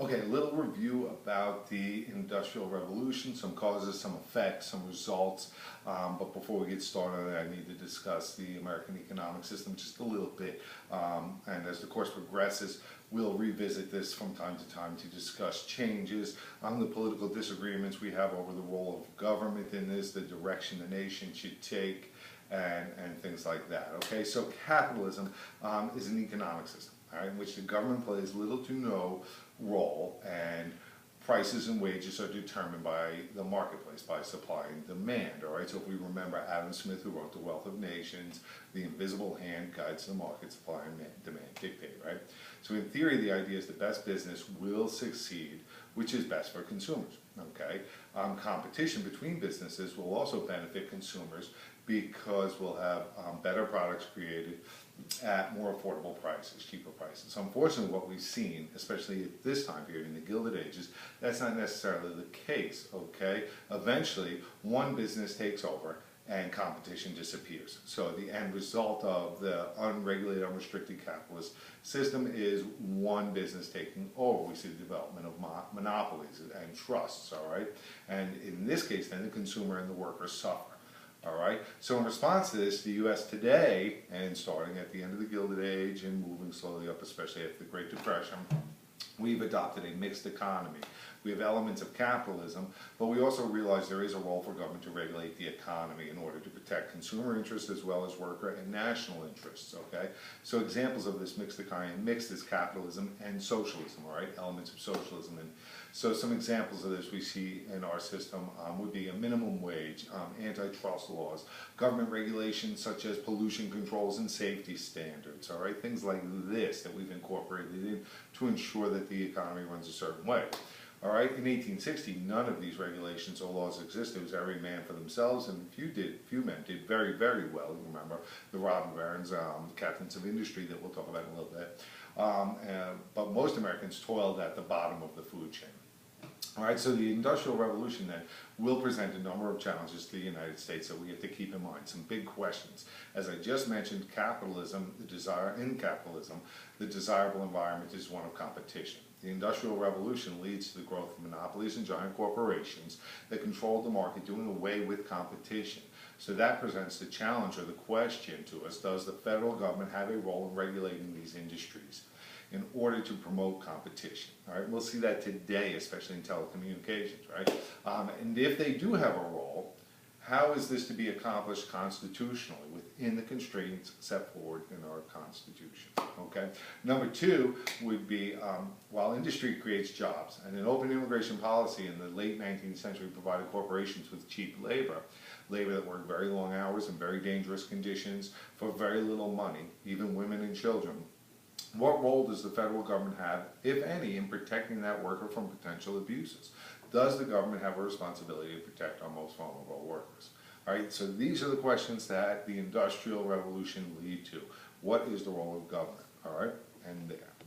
Okay, a little review about the Industrial Revolution, some causes, some effects, some results. But before we get started, I need to discuss the American economic system just a little bit. And as the course progresses, we'll revisit this from time to time to discuss changes, the political disagreements we have over the role of government in this, the direction the nation should take, and things like that. Okay, so capitalism is an economic system, all right, in which the government plays little to no role, and prices and wages are determined by the marketplace, by supply and demand. All right, so if we remember Adam Smith, who wrote The Wealth of Nations, the invisible hand guides the market, supply and demand dictate, right? So in theory, the idea is the best business will succeed, which is best for consumers. Okay, competition between businesses will also benefit consumers because we'll have better products created at more affordable prices, cheaper prices. Unfortunately, what we've seen, especially at this time period in the Gilded Ages, that's not necessarily the case, okay? Eventually, one business takes over and competition disappears. So the end result of the unregulated, unrestricted capitalist system is one business taking over. We see the development of monopolies and trusts, all right? And in this case, then the consumer and the worker suffer. All right. So in response to this, the U.S. today, and starting at the end of the Gilded Age and moving slowly up, especially after the Great Depression, we've adopted a mixed economy. We have elements of capitalism, but we also realize there is a role for government to regulate the economy in order to protect consumer interests as well as worker and national interests, okay? So examples of this mixed economy, mixed is capitalism and socialism, all right? Elements of socialism. And so some examples of this we see in our system would be a minimum wage, antitrust laws, government regulations such as pollution controls and safety standards, all right? Things like this that we've incorporated in to ensure that the economy runs a certain way. All right, in 1860, none of these regulations or laws existed. It was every man for themselves, and few men did very, very well. You remember the robber barons, captains of industry that we'll talk about in a little bit. But most Americans toiled at the bottom of the food chain. All right, so the Industrial Revolution then will present a number of challenges to the United States that we have to keep in mind, some big questions. As I just mentioned, in capitalism, the desirable environment is one of competition. The Industrial Revolution leads to the growth of monopolies and giant corporations that control the market, doing away with competition. So that presents the challenge or the question to us: does the federal government have a role in regulating these industries in order to promote competition? All right, we'll see that today, especially in telecommunications, right? And if they do have a role, how is this to be accomplished constitutionally within the constraints set forward in our Constitution? Okay. Number two would be, while industry creates jobs, and an open immigration policy in the late 19th century provided corporations with cheap labor that worked very long hours in very dangerous conditions for very little money, even women and children. What role does the federal government have, if any, in protecting that worker from potential abuses? Does the government have a responsibility to protect our most vulnerable workers? All right, so these are the questions that the Industrial Revolution lead to. What is the role of government? All right, and there.